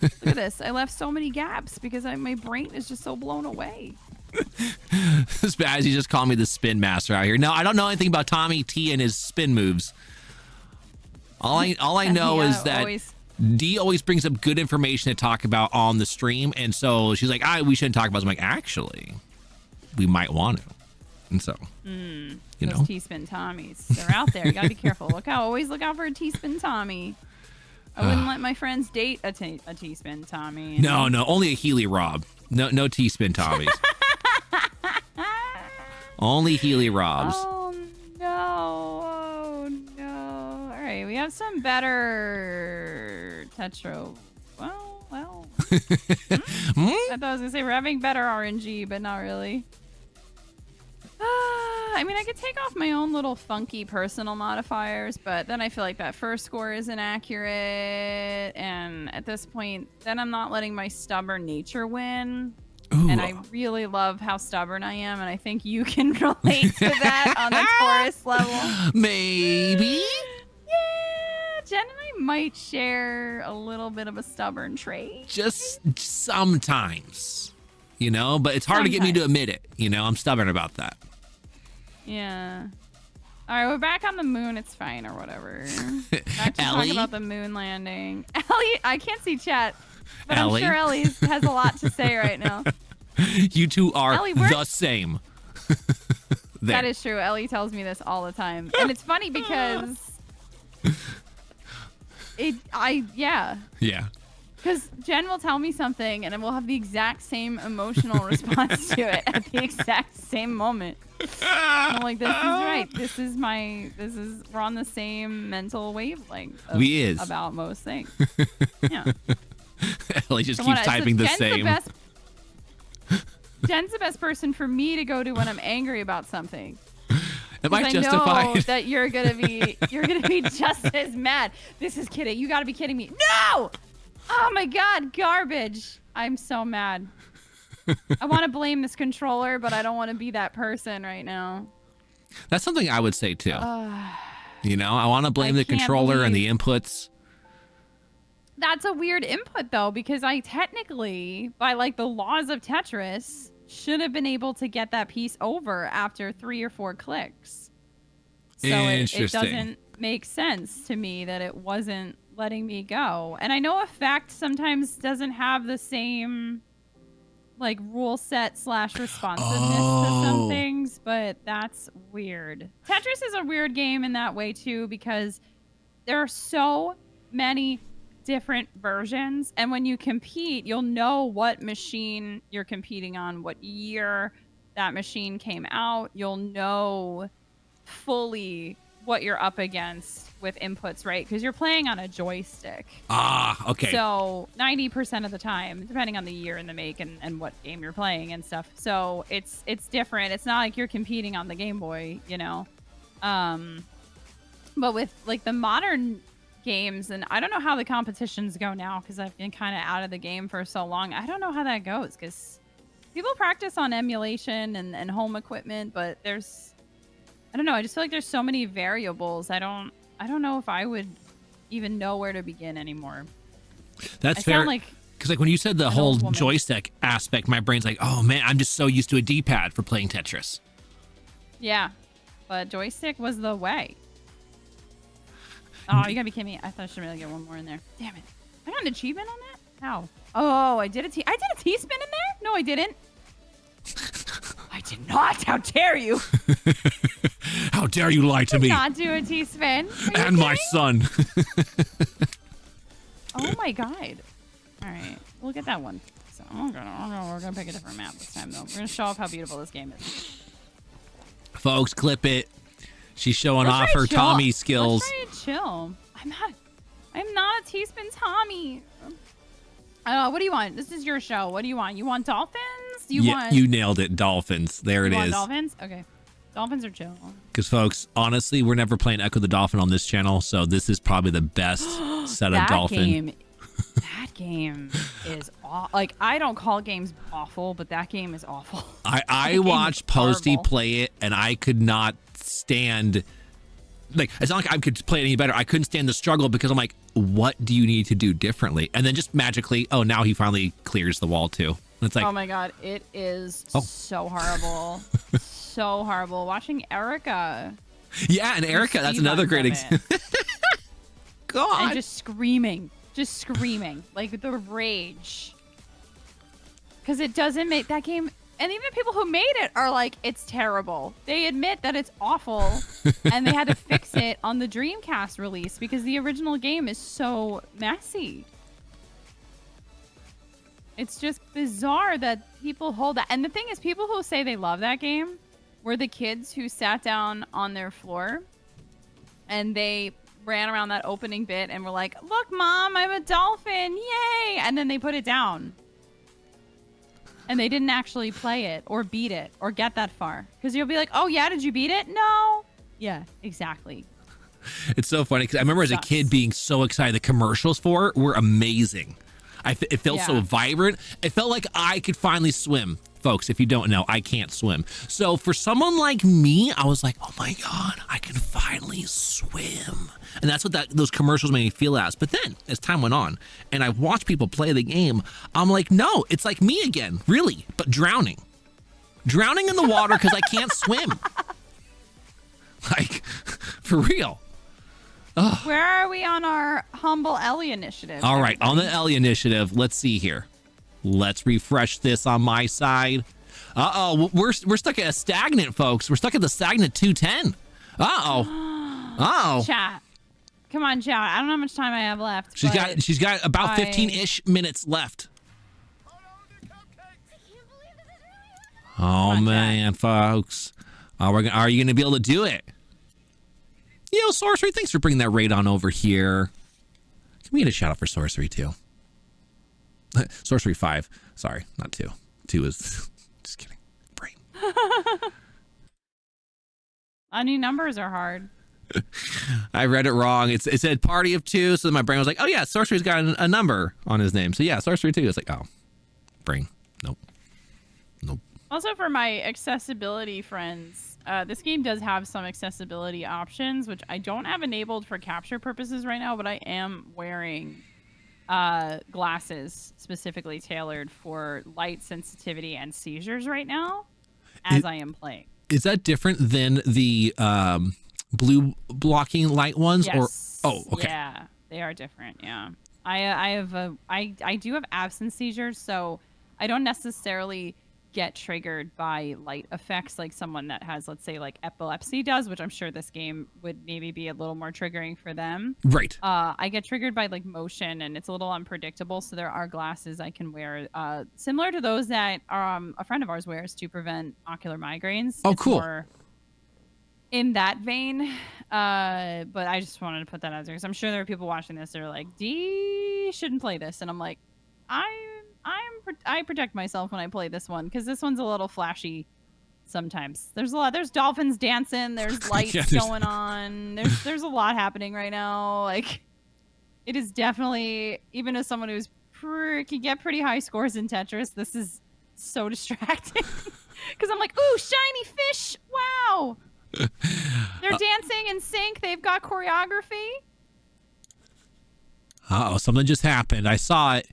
Look at this. I left so many gaps because my brain is just so blown away. Spaz, you just call me the spin master out here. No, I don't know anything about Tommy T and his spin moves. All I know is that Dee always brings up good information to talk about on the stream, and so she's like, we shouldn't talk about it. I'm like, actually, we might want to. And so, you know. Those T-spin Tommies. They're out there. You gotta be careful. Always look out for a T-spin Tommy. I wouldn't let my friends date a T-spin Tommy. No, only a Healy Rob. No T-spin Tommies. Only Healy Robs. Oh no. All right, we have some better Tetro. Well. I thought I was gonna say we're having better RNG, but not really. I mean, I could take off my own little funky personal modifiers, but then I feel like that first score isn't accurate, and at this point, then I'm not letting my stubborn nature win. Ooh. And I really love how stubborn I am, and I think you can relate to that on the Taurus level. Maybe. Yeah, Jen and I might share a little bit of a stubborn trait. Just sometimes, you know, but it's hard to get me to admit it. You know, I'm stubborn about that. Yeah. All right, we're back on the moon. It's fine or whatever. Back to talk about the moon landing. Ellie, I can't see chat, but Ellie? I'm sure Ellie has a lot to say right now. You two are Ellie, the same. That is true. Ellie tells me this all the time, and it's funny because yeah. Because Jen will tell me something, and then we'll have the exact same emotional response to it at the exact same moment. And I'm like, this is right. We're on the same mental wavelength. About most things. Yeah. Ellie just keeps typing the same. Jen's the best person for me to go to when I'm angry about something. Am I justified? I know that you're gonna be just as mad. This is kidding. You gotta be kidding me. No! Oh my god, garbage. I'm so mad. I want to blame this controller, but I don't want to be that person right now. That's something I would say too. You know, I want to blame the controller and the inputs. That's a weird input though, because I technically, by like the laws of Tetris, should have been able to get that piece over after 3 or 4 clicks. So it doesn't make sense to me that it wasn't letting me go. And I know Effect sometimes doesn't have the same like rule set / responsiveness to some things, but that's weird. Tetris is a weird game in that way too, because there are so many different versions, and when you compete, you'll know what machine you're competing on, what year that machine came out. You'll know fully what you're up against with inputs, right? Because you're playing on a joystick. Okay. So 90% of the time, depending on the year and the make and what game you're playing and stuff. So it's different. It's not like you're competing on the Game Boy, you know? But with like the modern games, and I don't know how the competitions go now because I've been kind of out of the game for so long. I don't know how that goes because people practice on emulation and home equipment, but I don't know. I just feel like there's so many variables. I don't know if I would even know where to begin anymore. That's fair. Because like when you said the whole joystick aspect, my brain's like, oh man, I'm just so used to a D-pad for playing Tetris. Yeah, but joystick was the way. Oh, you gotta be kidding me. I thought I should really get one more in there. Damn it. I got an achievement on that? How? Oh, I did a T-spin in there? No, I didn't. I did not. How dare you? How dare you lie to me? Not do a T-spin. And my son. Oh my god. All right. We'll get that one. So we're gonna pick a different map this time though. We're gonna show off how beautiful this game is. Folks, clip it. She's showing off her Tommy skills. Let's try and chill. I'm not a T-spin Tommy. What do you want? This is your show. What do you want? You want dolphins? You nailed it. Dolphins. There it is. Dolphins? Okay. Dolphins are chill. Because, folks, honestly, we're never playing Echo the Dolphin on this channel, so this is probably the best set of dolphin. That game is like, I don't call games awful, but that game is awful. I watched Posty play it, and I could not stand. Like, it's not like I could play it any better. I couldn't stand the struggle because I'm like, what do you need to do differently? And then just magically, oh, now he finally clears the wall too. And it's like, oh my god, it is so horrible. So horrible. Watching Erica. Yeah, and Erica, that's another great example. God. And just screaming. Like the rage. Because it doesn't make that game. And even people who made it are like, it's terrible. They admit that it's awful. And they had to fix it on the Dreamcast release because the original game is so messy. It's just bizarre that people hold that. And the thing is, people who say they love that game were the kids who sat down on their floor and they ran around that opening bit and were like, look, Mom, I'm a dolphin. Yay. And then they put it down. And they didn't actually play it or beat it or get that far. Because you'll be like, oh, yeah, did you beat it? No. Yeah, exactly. It's so funny because I remember as a kid being so excited. The commercials for it were amazing. It felt so vibrant. It felt like I could finally swim. Folks, if you don't know, I can't swim. So for someone like me, I was like, oh my God, I can finally swim. And that's what those commercials made me feel as. But then as time went on and I watched people play the game, I'm like, no, it's like me again, really, but drowning. Drowning in the water because I can't swim. Like, for real. Ugh. Where are we on our Humble Ellie initiative? All right, on the Ellie initiative, let's see here. Let's refresh this on my side. Uh-oh, we're stuck at a stagnant, folks. We're stuck at the stagnant 210. Uh-oh. Uh-oh. Chat. Come on, chat. I don't know how much time I have left. She's got about 15-ish minutes left. Oh, man, folks. Are you going to be able to do it? Yo, Sorcery, thanks for bringing that raid on over here. Can we get a shout out for Sorcery, too? Sorcery 5. Sorry, not 2. 2 is... Just kidding. Brain. Any numbers are hard. I read it wrong. It said party of 2, so my brain was like, oh, yeah, Sorcery's got a number on his name. So, yeah, Sorcery 2. It's like, oh, brain. Nope. Also, for my accessibility friends, this game does have some accessibility options, which I don't have enabled for capture purposes right now, but I am wearing glasses specifically tailored for light sensitivity and seizures right now as I am playing. Is that different than the blue blocking light ones? Yes. Or okay. Yeah, they are different. Yeah. I do have absence seizures, so I don't necessarily get triggered by light effects like someone that has, let's say, like epilepsy does, which I'm sure this game would maybe be a little more triggering for them. Right. I get triggered by like motion, and it's a little unpredictable. So there are glasses I can wear, similar to those that a friend of ours wears to prevent ocular migraines. Oh, It's cool. more in that vein, but I just wanted to put that out there because I'm sure there are people watching this that are like, "D shouldn't play this," and I'm like, I protect myself when I play this one because this one's a little flashy. Sometimes there's dolphins dancing, there's lights going on, there's a lot happening right now. Like, it is definitely, even as someone who's can get pretty high scores in Tetris, this is so distracting because I'm like, ooh, shiny fish, wow. They're dancing in sync. They've got choreography. Uh-oh, something just happened. I saw it.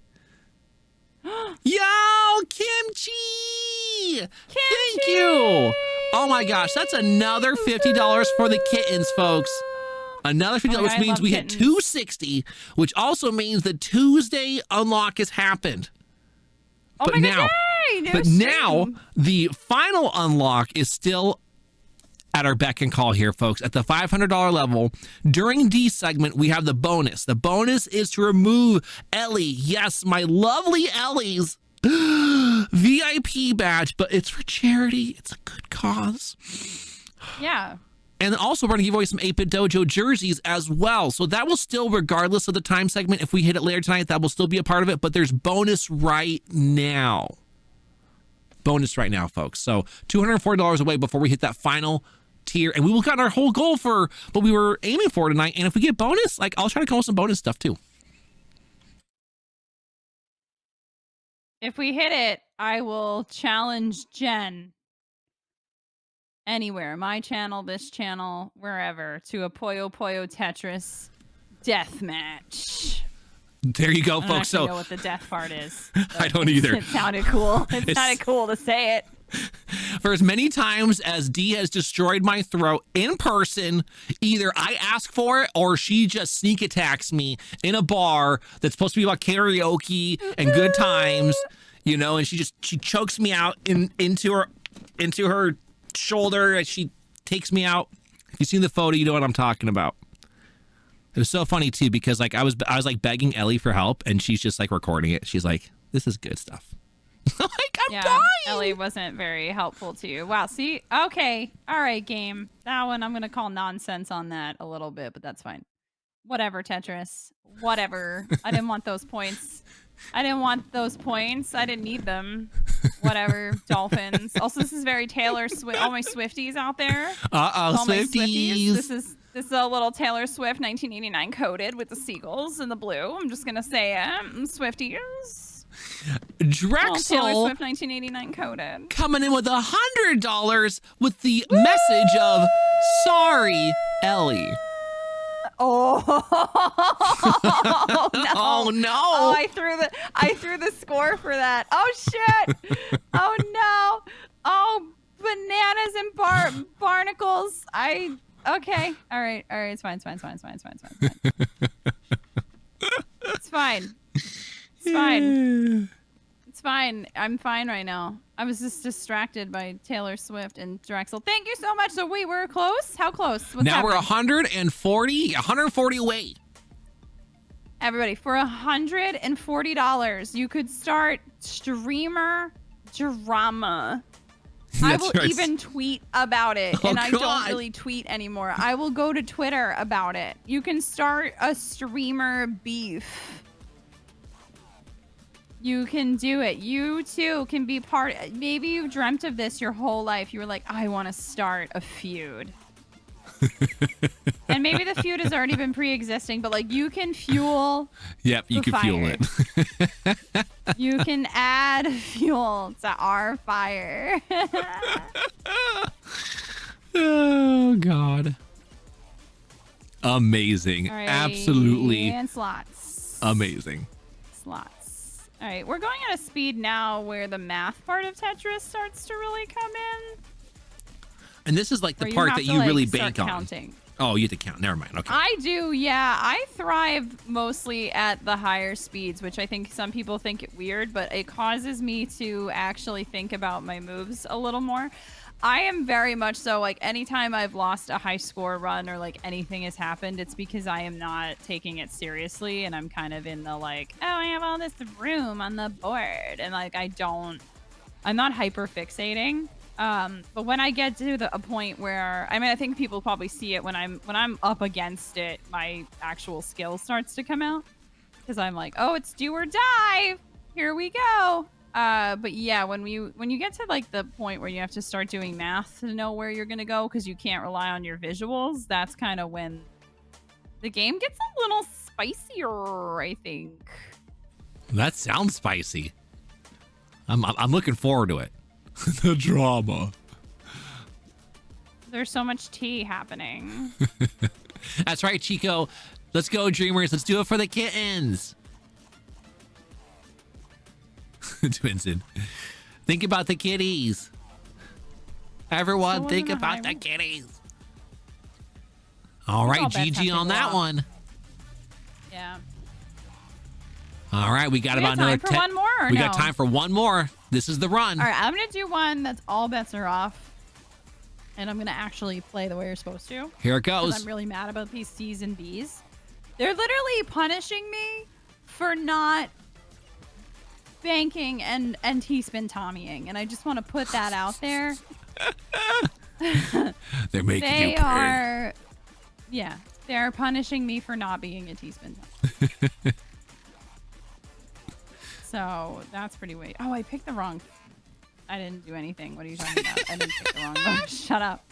Yo, Kimchi! Thank you. Oh my gosh, that's another $50 for the kittens, folks. Another $50, which means we hit 260, which also means the Tuesday unlock has happened. Oh but my now, gosh, but now the final unlock is still at our beck and call here, folks. At the $500 level, during D segment, we have the bonus. The bonus is to remove Ellie. Yes, my lovely Ellie's VIP badge, but it's for charity. It's a good cause. Yeah. And also, we're going to give away some 8-Bit Dojo jerseys as well. So that will still, regardless of the time segment, if we hit it later tonight, that will still be a part of it. But there's bonus right now. Bonus right now, folks. So $240 away before we hit that final tier, and we will get our whole goal for what we were aiming for tonight. And if we get bonus, like, I'll try to come up with some bonus stuff too. If we hit it, I will challenge Jen anywhere, my channel, this channel, wherever, to a Puyo Puyo Tetris death match. There you go, folks. I don't know what the death part is. I don't either. It sounded cool. It sounded cool to say it. For as many times as D has destroyed my throat in person, either I ask for it or she just sneak attacks me in a bar that's supposed to be about karaoke and good times, you know, and she chokes me out into her shoulder as she takes me out. If you've seen the photo, you know what I'm talking about. It was so funny too because like I was like begging Ellie for help and she's just like recording it. She's like, "This is good stuff." Like, I'm dying. Ellie wasn't very helpful to you. Wow. See? Okay. All right, game. That one, I'm going to call nonsense on that a little bit, but that's fine. Whatever, Tetris. Whatever. I didn't want those points. I didn't need them. Whatever. Dolphins. Also, this is very Taylor Swift. All my Swifties out there. Uh-oh, Swifties. This is a little Taylor Swift 1989 coded with the seagulls and the blue. I'm just going to say it. Swifties. Drexel, Taylor Swift 1989 coded, coming in with $100 with the message of "Sorry, Ellie." Oh, no. Oh no! Oh, I threw the score for that. Oh shit! Oh no! Oh, bananas and barnacles. Okay. All right. It's fine. It's fine. It's fine. I'm fine right now. I was just distracted by Taylor Swift and Drexel. Thank you so much. So wait, we're close? How close? What's now happening? We're 140 away. Everybody, for $140, you could start streamer drama. I will even tweet about it, and I don't really tweet anymore. I will go to Twitter about it. You can start a streamer beef. You can do it. You too can be part. Maybe you've dreamt of this your whole life. You were like, I want to start a feud. And maybe the feud has already been pre-existing, but like you can fuel. Yep, you can fuel it. You can add fuel to our fire. Oh God. Amazing. Right, Absolutely and slots. amazing. slots. All right, we're going at a speed now where the math part of Tetris starts to really come in. And this is like the Where part have that to, you like, really start bank on. counting. Oh, you have to count. Never mind. Okay. I do, yeah. I thrive mostly at the higher speeds, which I think some people think it weird, but it causes me to actually think about my moves a little more. I am very much so, like, anytime I've lost a high score run or, like, anything has happened, it's because I am not taking it seriously, and I'm kind of in the, like, oh, I have all this room on the board, and, like, I'm not hyper fixating. But when I get to a point where, I mean, I think people probably see it when I'm up against it, my actual skill starts to come out, because I'm like, oh, it's do or die. Here we go. But yeah, when you get to like the point where you have to start doing math to know where you're gonna go, because you can't rely on your visuals, that's kind of when the game gets a little spicier, I think. That sounds spicy. I'm looking forward to it. The drama. There's so much tea happening. That's right, Chico. Let's go, dreamers. Let's do it for the kittens. Twinson. Think about the kitties. Everyone, think about the kitties. All right, GG on that one. Yeah. All right, we got We about got another time for one more, or We no? got time for one more. This is the run. All right, I'm gonna do one that's all bets are off, and I'm gonna actually play the way you're supposed to. Here it 'Cause goes. I'm really mad about these C's and B's. They're literally punishing me for not banking and T-spin Tommying, and I just want to put that out there. They're making They you pay. are, yeah, they're punishing me for not being a T-spin Tommy. So that's pretty weird. Oh, I picked the wrong. I didn't do anything. What are you talking about? I didn't pick the wrong mode. Shut up.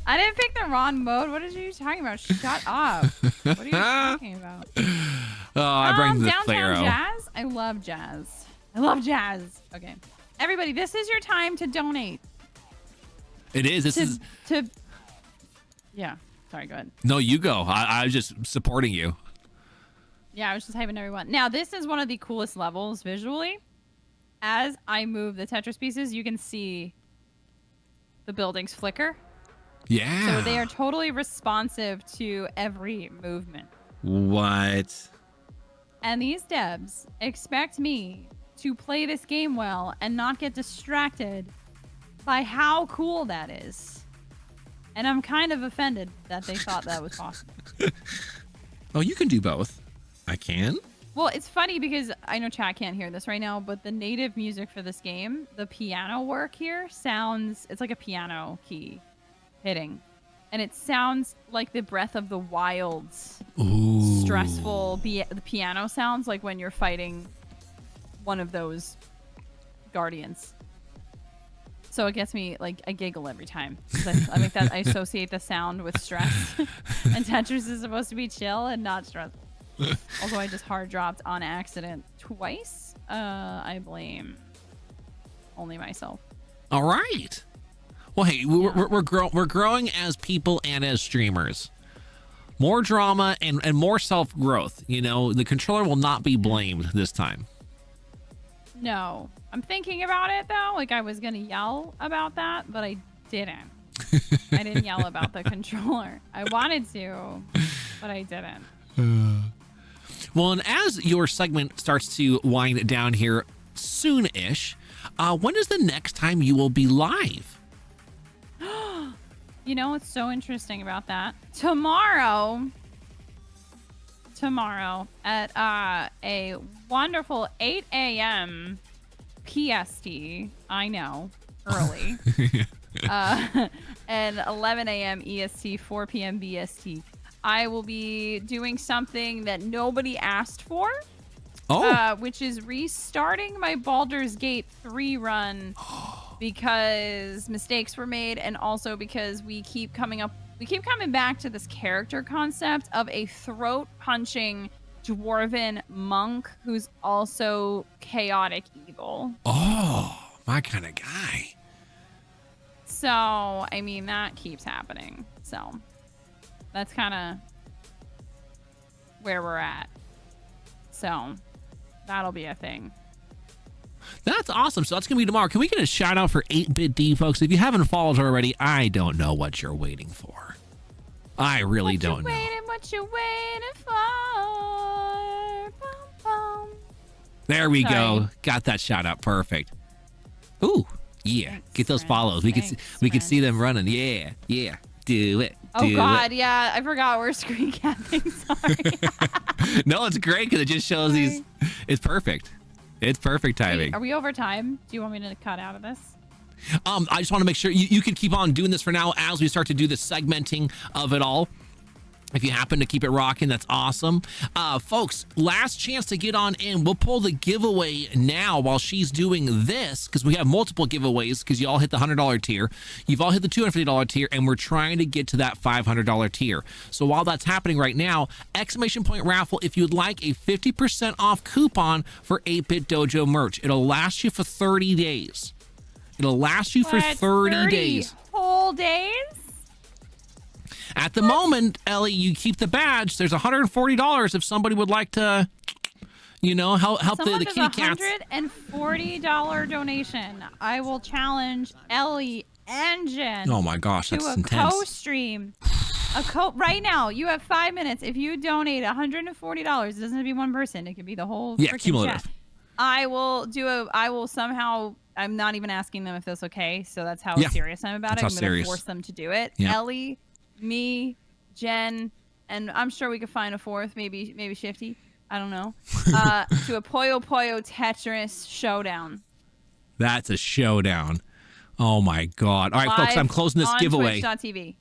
I didn't pick the wrong mode. What are you talking about? Shut up. What are you talking about? Oh, I bring the Downtown Pharaoh. Jazz? I love jazz. I love jazz. Okay. Everybody, this is your time to donate. It is. This is. Yeah. Sorry, go ahead. No, you go. I was just supporting you. Yeah, I was just hyping everyone. Now, this is one of the coolest levels visually. As I move the Tetris pieces, you can see the buildings flicker. Yeah. So they are totally responsive to every movement. What? And these devs expect me to play this game well and not get distracted by how cool that is. And I'm kind of offended that they thought that was possible. Oh, you can do both. I can? Well, it's funny because I know chat can't hear this right now, but the native music for this game, the piano work here sounds, it's like a piano key hitting. And it sounds like the Breath of the Wild's Ooh. stressful, the piano sounds like when you're fighting one of those guardians. So it gets me, like, I giggle every time. 'Cause I make that, I associate the sound with stress. And Tetris is supposed to be chill and not stressful. Although I just hard dropped on accident twice, I blame only myself. All right. Well, hey, we're growing as people and as streamers. More drama and more self-growth. You know, the controller will not be blamed this time. No. I'm thinking about it, though. Like, I was going to yell about that, but I didn't. I didn't yell about the controller. I wanted to, but I didn't. Well, and as your segment starts to wind down here soon-ish, when is the next time you will be live? You know what's so interesting about that? Tomorrow at a wonderful 8 a.m. PST, I know, early, and 11 a.m. EST, 4 p.m. BST, I will be doing something that nobody asked for. Which is restarting my Baldur's Gate 3 run because mistakes were made, and also because we keep coming back to this character concept of a throat punching dwarven monk who's also chaotic evil. Oh, my kind of guy. So, I mean, that keeps happening. So, that's kind of where we're at. So, That'll be a thing. That's awesome. So that's going to be tomorrow. Can we get a shout out for 8-Bit D, folks? If you haven't followed her already, I don't know what you're waiting for. I really don't know. What you waiting for? Bum, bum. There we Sorry. go. Got that shout out. Perfect. Ooh, yeah. Thanks, Get those friends. follows. We could see them running. Yeah, yeah. Do it. Oh God, yeah. I forgot we're screen capping. Sorry. No, it's great because it just shows these. It's perfect. It's perfect timing. Are we over time? Do you want me to cut out of this? I just want to make sure you can keep on doing this for now as we start to do the segmenting of it all. If you happen to keep it rocking, that's awesome. Folks, last chance to get on in. We'll pull the giveaway now while she's doing this, because we have multiple giveaways, because you all hit the $100 tier. You've all hit the $250 tier, and we're trying to get to that $500 tier. So while that's happening right now, exclamation point raffle, if you'd like a 50% off coupon for 8-Bit Dojo merch. It'll last you for 30 days. It'll last you for 30 days. Whole days? At the moment, Ellie, you keep the badge. There's $140 if somebody would like to, help the kitty cats. $140 donation. I will challenge Ellie and Jen. Oh my gosh, that's to a intense. co-stream. Right now, you have 5 minutes. If you donate $140, it doesn't have to be one person. It could be the whole freaking cumulative. chat. I will somehow. I'm not even asking them if that's okay. So that's how serious I'm about it. I'm going to force them to do it. Yeah. Ellie, me, Jen, and I'm sure we could find a fourth, maybe Shifty. I don't know. To a Puyo Puyo Tetris showdown. That's a showdown. Oh my God. All right, folks, I'm closing this giveaway. Twitch.tv.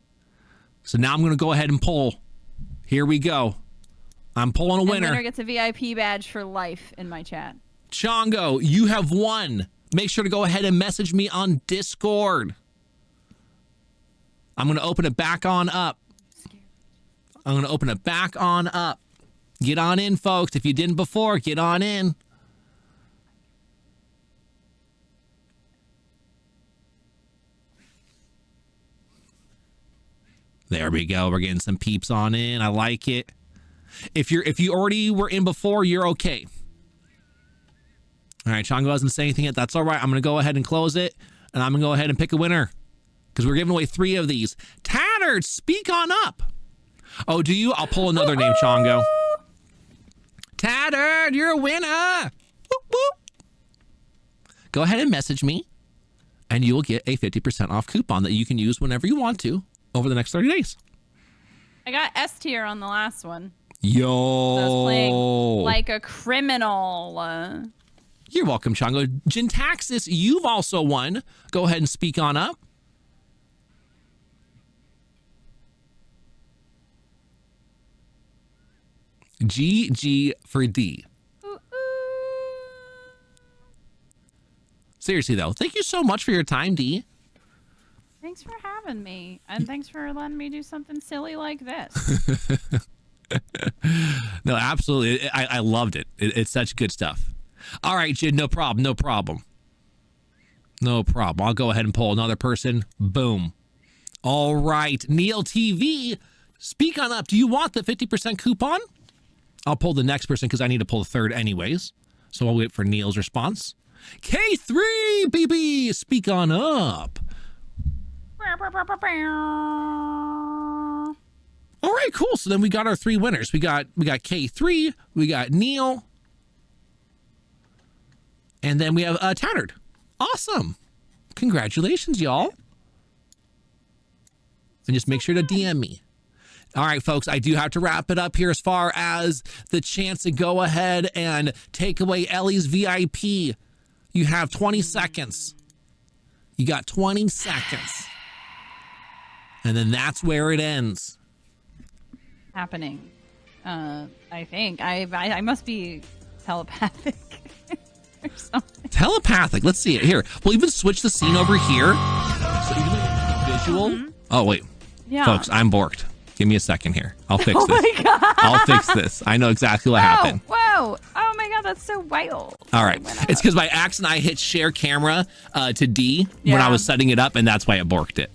So now I'm going to go ahead and pull. Here we go. I'm pulling a winner. The winner gets a VIP badge for life in my chat. Chongo, you have won. Make sure to go ahead and message me on Discord. I'm going to open it back on up. Get on in, folks. If you didn't before, get on in. There we go. We're getting some peeps on in. I like it. If you already were in before, you're okay. All right, Chongo doesn't say anything yet. That's all right. I'm going to go ahead and close it, and I'm going to go ahead and pick a winner. Because we're giving away 3 of these. Tattered, speak on up. Oh, do you? I'll pull another name, Chongo. Tattered, you're a winner. Whoop, whoop. Go ahead and message me, and you will get a 50% off coupon that you can use whenever you want to over the next 30 days. I got S tier on the last one. Yo. So I was playing like a criminal. You're welcome, Chongo. Jintaxis, you've also won. Go ahead and speak on up. GG for D. Seriously, though, thank you so much for your time, D. Thanks for having me. And thanks for letting me do something silly like this. No, absolutely. I loved it. It's such good stuff. All right, Jid, no problem. I'll go ahead and pull another person. Boom. All right, Neil TV, speak on up. Do you want the 50% coupon? I'll pull the next person because I need to pull the third anyways. So I'll wait for Neil's response. K3, BB, speak on up. All right, cool. So then we got our 3 winners. We got K3, we got Neil, and then we have Tattered. Awesome. Congratulations, y'all. And just make sure to DM me. All right, folks, I do have to wrap it up here as far as the chance to go ahead and take away Ellie's VIP. You have 20 seconds. You got 20 seconds. And then that's where it ends. Happening. I think. I must be telepathic or something. Telepathic. Let's see it. Here. We'll even switch the scene over here. So even the visual. Mm-hmm. Oh, wait. Yeah. Folks, I'm borked. Give me a second here. I'll fix this. Oh my God. I'll fix this. I know exactly what happened. Whoa. Oh my God, that's so wild. All right. It's because by accident I hit share camera to D when I was setting it up, and that's why it borked it.